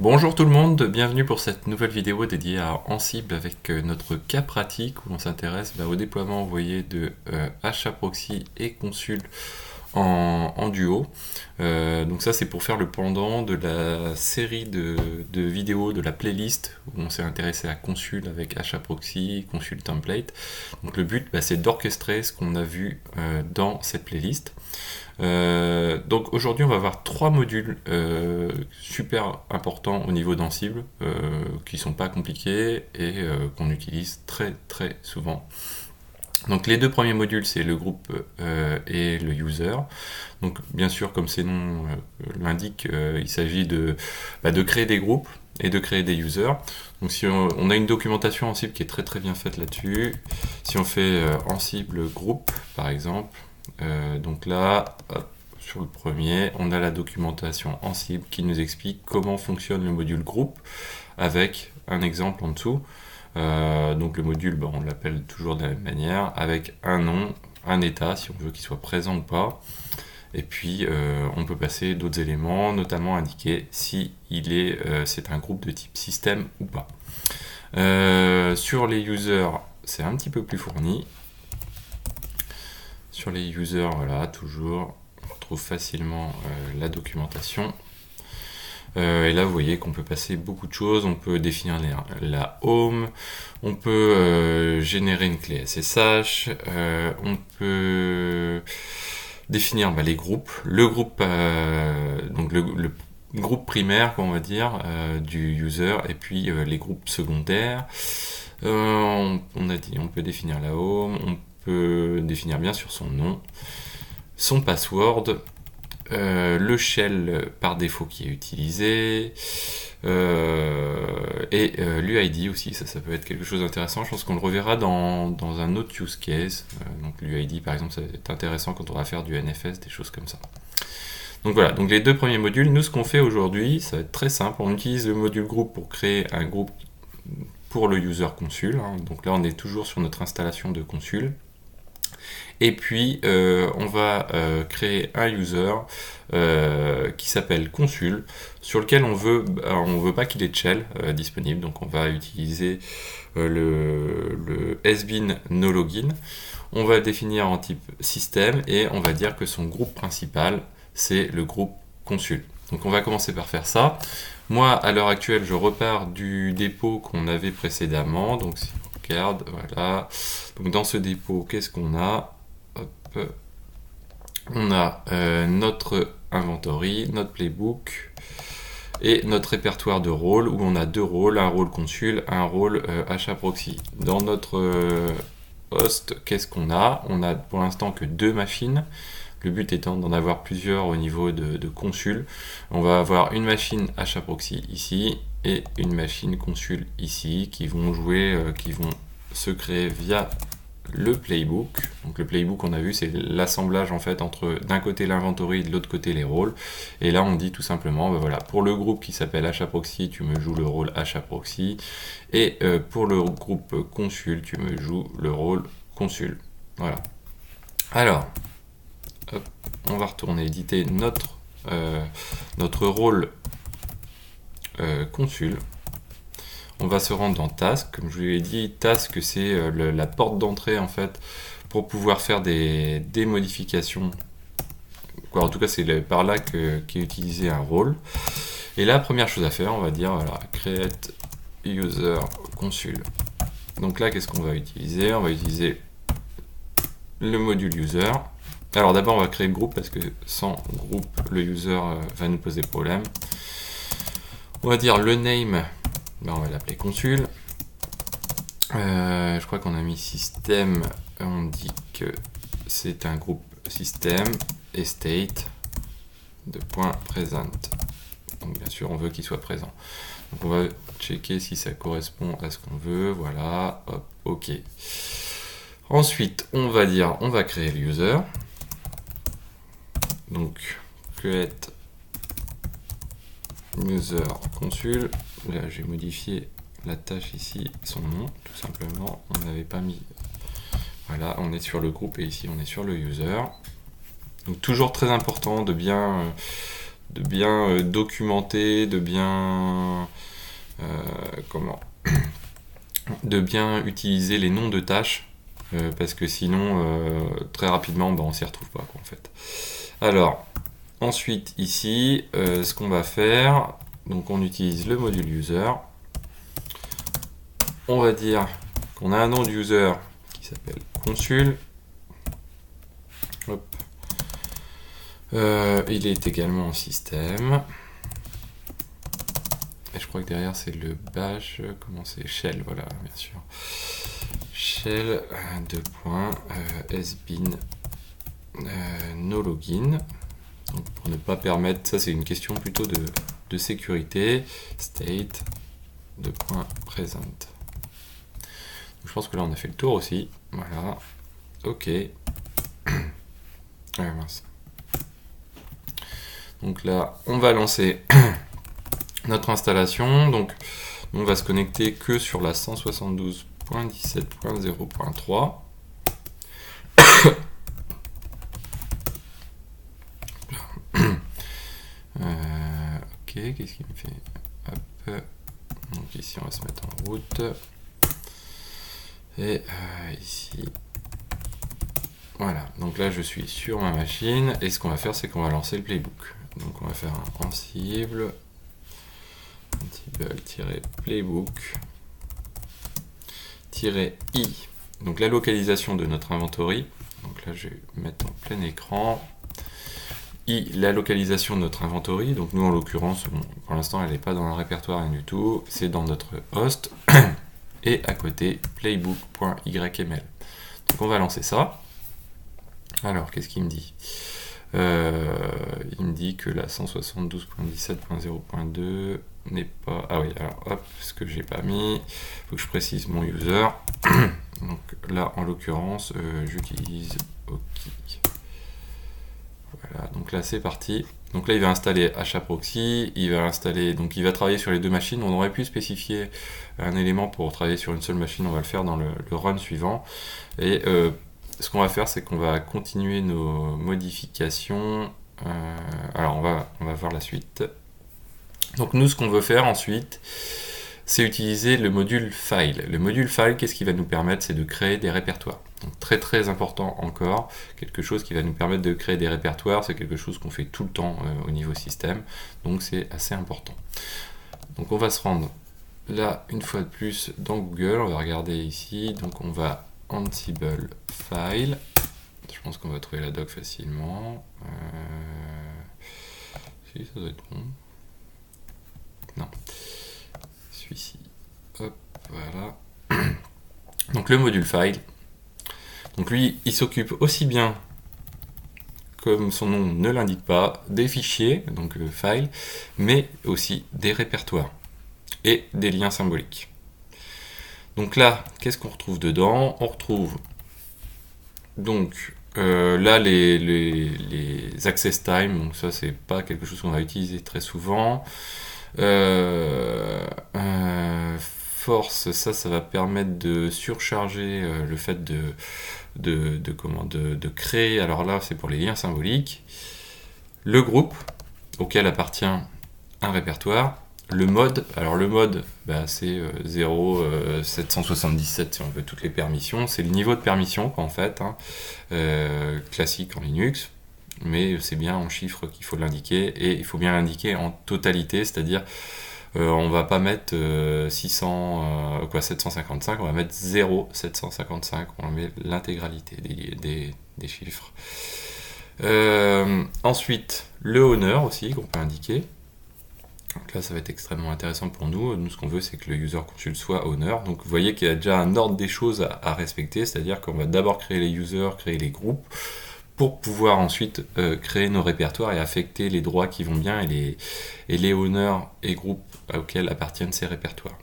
Bonjour tout le monde, bienvenue pour cette nouvelle vidéo dédiée à Ansible avec notre cas pratique où on s'intéresse au déploiement envoyé de HAProxy et Consul en duo. Donc ça c'est pour faire le pendant de la série de vidéos de la playlist où on s'est intéressé à Consul avec HAProxy, Consul Template. Donc le but c'est d'orchestrer ce qu'on a vu dans cette playlist. Donc aujourd'hui on va voir trois modules super importants au niveau d'Ansible qui sont pas compliqués et qu'on utilise très très souvent. Donc les deux premiers modules c'est le groupe et le user. Donc bien sûr comme ses noms l'indiquent, il s'agit de créer des groupes et de créer des users. Donc si on a une documentation Ansible qui est très très bien faite là-dessus. Si on fait Ansible groupe par exemple, donc là, hop, sur le premier, on a la documentation Ansible qui nous explique comment fonctionne le module groupe avec un exemple en dessous. Donc le module, on l'appelle toujours de la même manière, avec un nom, un état, si on veut qu'il soit présent ou pas. Et puis on peut passer d'autres éléments, notamment indiquer si c'est un groupe de type système ou pas. Sur les users, c'est un petit peu plus fourni. Sur les users, voilà, toujours, on trouve facilement la documentation. Et là, vous voyez qu'on peut passer beaucoup de choses. On peut définir la home, on peut générer une clé SSH, on peut définir les groupes. Le groupe, donc le groupe primaire, on va dire, du user, et puis les groupes secondaires. On a dit, on peut définir la home, on peut définir bien sûr son nom, son password, le shell par défaut qui est utilisé, et l'UID aussi, ça peut être quelque chose d'intéressant. Je pense qu'on le reverra dans un autre use case. Donc l'UID par exemple, ça va être intéressant quand on va faire du NFS, des choses comme ça. Donc voilà, donc les deux premiers modules, nous ce qu'on fait aujourd'hui, ça va être très simple. On utilise le module groupe pour créer un groupe pour le user Consul. Donc là on est toujours sur notre installation de Consul. Et puis on va créer un user qui s'appelle Consul, sur lequel on veut pas qu'il ait de shell disponible, donc on va utiliser le sbin no-login. On va définir en type système et on va dire que son groupe principal c'est le groupe Consul. Donc on va commencer par faire ça. Moi à l'heure actuelle je repars du dépôt qu'on avait précédemment, donc si on regarde, voilà. Donc dans ce dépôt, qu'est-ce qu'on a? Hop. On a notre inventory, notre playbook et notre répertoire de rôles où on a deux rôles, un rôle Consul, un rôle HAProxy. Dans notre host, qu'est-ce qu'on a? On a pour l'instant que deux machines. Le but étant d'en avoir plusieurs au niveau de Consul. On va avoir une machine HAProxy ici et une machine Consul ici qui vont se créer via le playbook. Donc le playbook, on a vu, c'est l'assemblage en fait entre d'un côté l'inventory et de l'autre côté les rôles. Et là on dit tout simplement, voilà, pour le groupe qui s'appelle HAProxy, tu me joues le rôle HAProxy, et pour le groupe Consul, tu me joues le rôle Consul. Voilà. Alors, hop, on va retourner éditer notre rôle Consul. On va se rendre dans Task. Comme je vous l'ai dit, Task c'est la porte d'entrée en fait pour pouvoir faire des modifications. En tout cas, c'est par là qu'est utilisé un rôle. Et là, première chose à faire, on va dire voilà, create user Consul. Donc là, qu'est-ce qu'on va utiliser? On va utiliser le module user. Alors d'abord, on va créer le groupe parce que sans groupe, le user va nous poser problème. On va dire le name. On va l'appeler Consul. Je crois qu'on a mis système. On dit que c'est un groupe système et state de point present. Donc bien sûr, on veut qu'il soit présent. Donc on va checker si ça correspond à ce qu'on veut. Voilà. Hop, OK. Ensuite, on va créer le user. Donc create user Consul. Là, j'ai modifié la tâche ici, son nom, tout simplement. On n'avait pas mis. Voilà, on est sur le groupe et ici on est sur le user. Donc toujours très important de bien bien documenter, de bien de bien utiliser les noms de tâches, parce que sinon très rapidement on s'y retrouve pas quoi, en fait. Alors ensuite ici ce qu'on va faire, donc on utilise le module user, on va dire qu'on a un nom de user qui s'appelle consul. Hop. Il est également en système. Et je crois que derrière c'est le bash, comment c'est, shell, voilà, bien sûr. Shell, sbin no login. Donc pour ne pas permettre, ça c'est une question plutôt de sécurité, state present. Donc je pense que là on a fait le tour aussi. Voilà. Ok. Ah, mince. Donc là, on va lancer notre installation. Donc, on va se connecter que sur la 172.17.0.3. Ok, qu'est-ce qu'il me fait? Hop. Donc ici, on va se mettre en route. Et ici, voilà. Donc là, je suis sur ma machine. Et ce qu'on va faire, c'est qu'on va lancer le playbook. Donc on va faire un ansible playbook-i. Donc la localisation de notre inventory. Donc là, je vais mettre en plein écran. I, la localisation de notre inventory. Donc nous, en l'occurrence, bon, pour l'instant, elle n'est pas dans un répertoire, rien du tout. C'est dans notre host. Et à côté, playbook.yml. Donc on va lancer ça. Alors, qu'est-ce qu'il me dit? Il me dit que la 172.17.0.2 n'est pas... Ah oui, alors hop, ce que j'ai pas mis, il faut que je précise mon user. Donc là, en l'occurrence, j'utilise OK. Voilà, donc là c'est parti. Donc là il va installer HAProxy, il va installer, donc il va travailler sur les deux machines. On aurait pu spécifier un élément pour travailler sur une seule machine, on va le faire dans le run suivant. Et ce qu'on va faire, c'est qu'on va continuer nos modifications. Alors on va voir la suite. Donc nous, ce qu'on veut faire ensuite, c'est utiliser le module file. Le module file, qu'est-ce qui va nous permettre? C'est de créer des répertoires. Donc très très important encore, quelque chose qui va nous permettre de créer des répertoires, c'est quelque chose qu'on fait tout le temps au niveau système, donc c'est assez important. Donc on va se rendre là une fois de plus dans Google, on va regarder ici, donc on va Ansible file, je pense qu'on va trouver la doc facilement, si ça doit être bon, non, celui-ci, hop, voilà, donc le module file. Donc lui, il s'occupe aussi bien, comme son nom ne l'indique pas, des fichiers, donc file, mais aussi des répertoires et des liens symboliques. Donc là, qu'est-ce qu'on retrouve dedans? On retrouve donc là les access time, donc ça c'est pas quelque chose qu'on va utiliser très souvent. Force, ça va permettre de surcharger le fait de créer, alors là c'est pour les liens symboliques, le groupe auquel appartient un répertoire, le mode, alors le mode c'est 0.777 si on veut toutes les permissions, c'est le niveau de permission en fait, classique en Linux, mais c'est bien en chiffres qu'il faut l'indiquer, et il faut bien l'indiquer en totalité, c'est-à-dire on va pas mettre 755, on va mettre 0,755, on met l'intégralité des chiffres. Ensuite, le owner aussi, qu'on peut indiquer. Donc là, ça va être extrêmement intéressant pour nous. Nous, ce qu'on veut, c'est que le user console soit owner. Donc vous voyez qu'il y a déjà un ordre des choses à respecter, c'est-à-dire qu'on va d'abord créer les users, créer les groupes, pour pouvoir ensuite créer nos répertoires et affecter les droits qui vont bien et les owners et groupes auxquels appartiennent ces répertoires.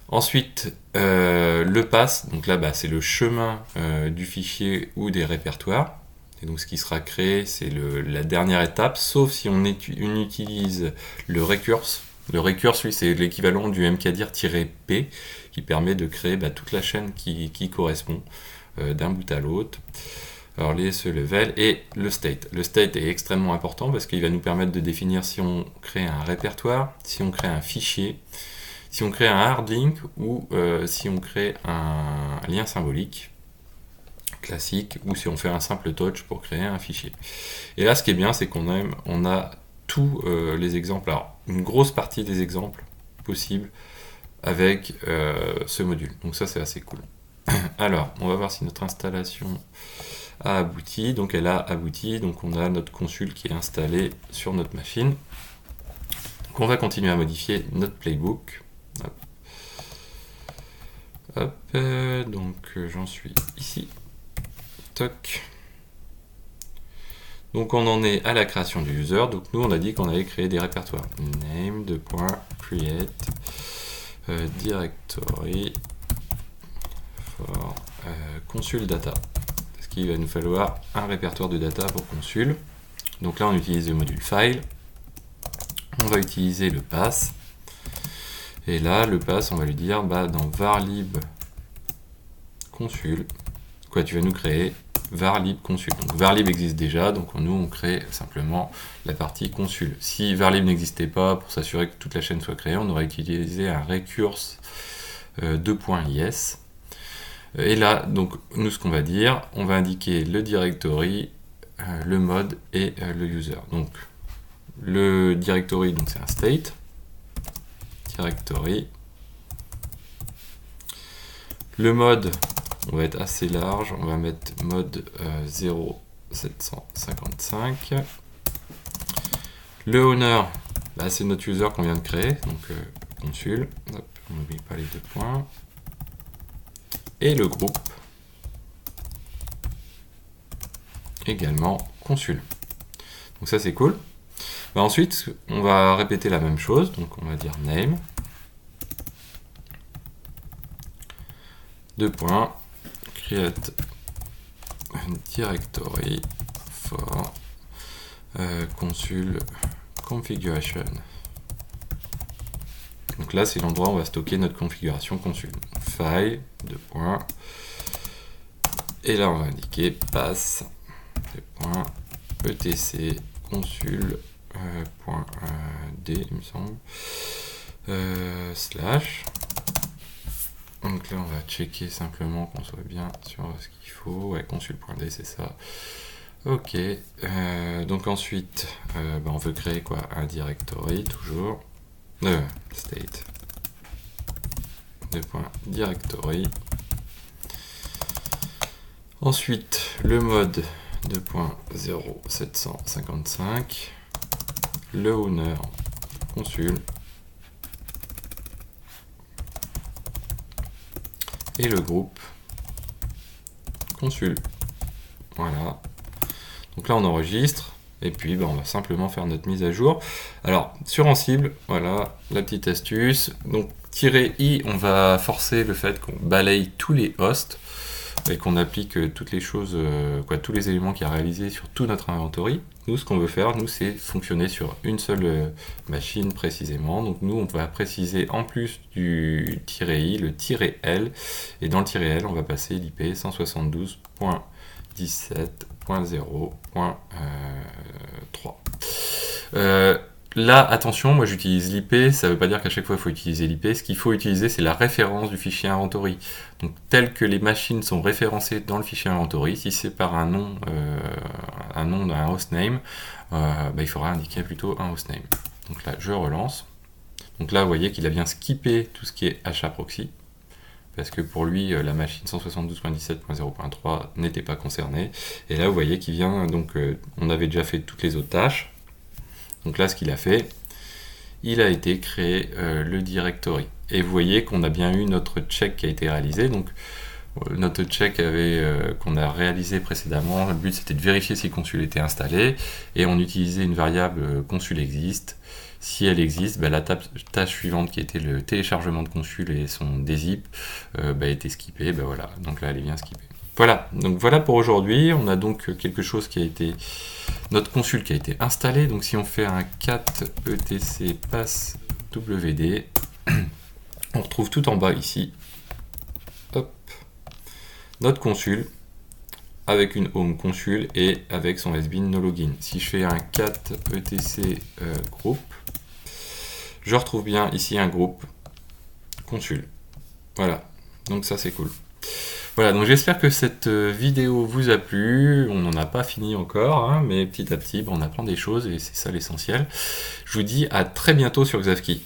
Ensuite, le pass, donc là c'est le chemin du fichier ou des répertoires. Et donc ce qui sera créé, c'est la dernière étape, sauf si on utilise le recurse. Le recurse, lui, c'est l'équivalent du mkdir-p qui permet de créer toute la chaîne qui correspond d'un bout à l'autre. Alors les SE level et le state. Le state est extrêmement important parce qu'il va nous permettre de définir si on crée un répertoire, si on crée un fichier, si on crée un hard link ou si on crée un lien symbolique classique ou si on fait un simple touch pour créer un fichier. Et là, ce qui est bien, c'est qu'on a tous les exemples, alors une grosse partie des exemples possibles avec ce module. Donc ça, c'est assez cool. Alors, on va voir si notre installation a abouti. Donc elle a abouti. Donc on a notre consul qui est installé sur notre machine. Donc on va continuer à modifier notre playbook. Hop. Hop. Donc j'en suis ici. Toc. Donc on en est à la création du user. Donc nous on a dit qu'on allait créer des répertoires. Name .create directory for consul data. Parce qu'il va nous falloir un répertoire de data pour consul. Donc là on utilise le module file. On va utiliser le pass. Et là le pass on va lui dire dans varlib consul. Quoi, tu vas nous créer varlib consul. Donc varlib existe déjà, donc nous on crée simplement la partie consul. Si varlib n'existait pas, pour s'assurer que toute la chaîne soit créée, on aurait utilisé un recurse 2.is. Et là, donc nous ce qu'on va dire, on va indiquer le directory, le mode et le user. Donc le directory, donc c'est un state directory. Le mode, on va être assez large, on va mettre mode 0755. Le owner, c'est notre user qu'on vient de créer, donc consul, hop, on n'oublie pas les deux points. Et le groupe, également consul. Donc ça c'est cool. Ensuite, on va répéter la même chose, donc on va dire name, deux points, create directory for consul configuration. Donc là, c'est l'endroit où on va stocker notre configuration consul. File, deux points. Et là, on va indiquer pass, deux points, etc consul .d, il me semble, slash. Donc là, on va checker simplement qu'on soit bien sur ce qu'il faut. Ouais, consul.d, c'est ça. Ok. Donc ensuite, on veut créer quoi? Un directory, toujours. State. Directory. Ensuite, le mode 2.0755. Le owner, consul. Et le groupe, consul. Voilà. Donc là, on enregistre. Et puis, on va simplement faire notre mise à jour. Alors, sur Ansible, voilà, la petite astuce. Donc, -i, on va forcer le fait qu'on balaye tous les hosts et qu'on applique toutes les choses, tous les éléments qu'il y a réalisés sur tout notre inventory. Nous, ce qu'on veut faire, c'est fonctionner sur une seule machine précisément. Donc, nous, on va préciser en plus du -i, le -l. Et dans le -l, on va passer l'IP 172.17.0.3. Là, attention, moi j'utilise l'IP, ça ne veut pas dire qu'à chaque fois il faut utiliser l'IP. Ce qu'il faut utiliser, c'est la référence du fichier inventory. Donc, tel que les machines sont référencées dans le fichier inventory, si c'est par un nom d'un hostname, il faudra indiquer plutôt un hostname. Donc là, je relance. Donc là, vous voyez qu'il a bien skippé tout ce qui est HAProxy. Parce que pour lui, la machine 172.17.0.3 n'était pas concernée. Et là, vous voyez qu'il vient, donc on avait déjà fait toutes les autres tâches. Donc là, ce qu'il a fait, il a été créé le directory. Et vous voyez qu'on a bien eu notre check qui a été réalisé. Donc notre check qu'on a réalisé précédemment, le but c'était de vérifier si consul était installé. Et on utilisait une variable consul existe. Si elle existe, la tâche suivante qui était le téléchargement de consul et son dézip était skippée. Voilà, donc là elle est bien skippée. Voilà, donc voilà pour aujourd'hui. On a donc quelque chose qui a été, notre consul qui a été installé. Donc si on fait un cat etc pass wd, on retrouve tout en bas ici, hop, notre consul avec une home consul et avec son SBIN no login. Si je fais un cat etc groupe, je retrouve bien ici un groupe consul. Voilà, donc ça c'est cool. Voilà, donc j'espère que cette vidéo vous a plu. On n'en a pas fini encore, hein, mais petit à petit, on apprend des choses et c'est ça l'essentiel. Je vous dis à très bientôt sur Xavki.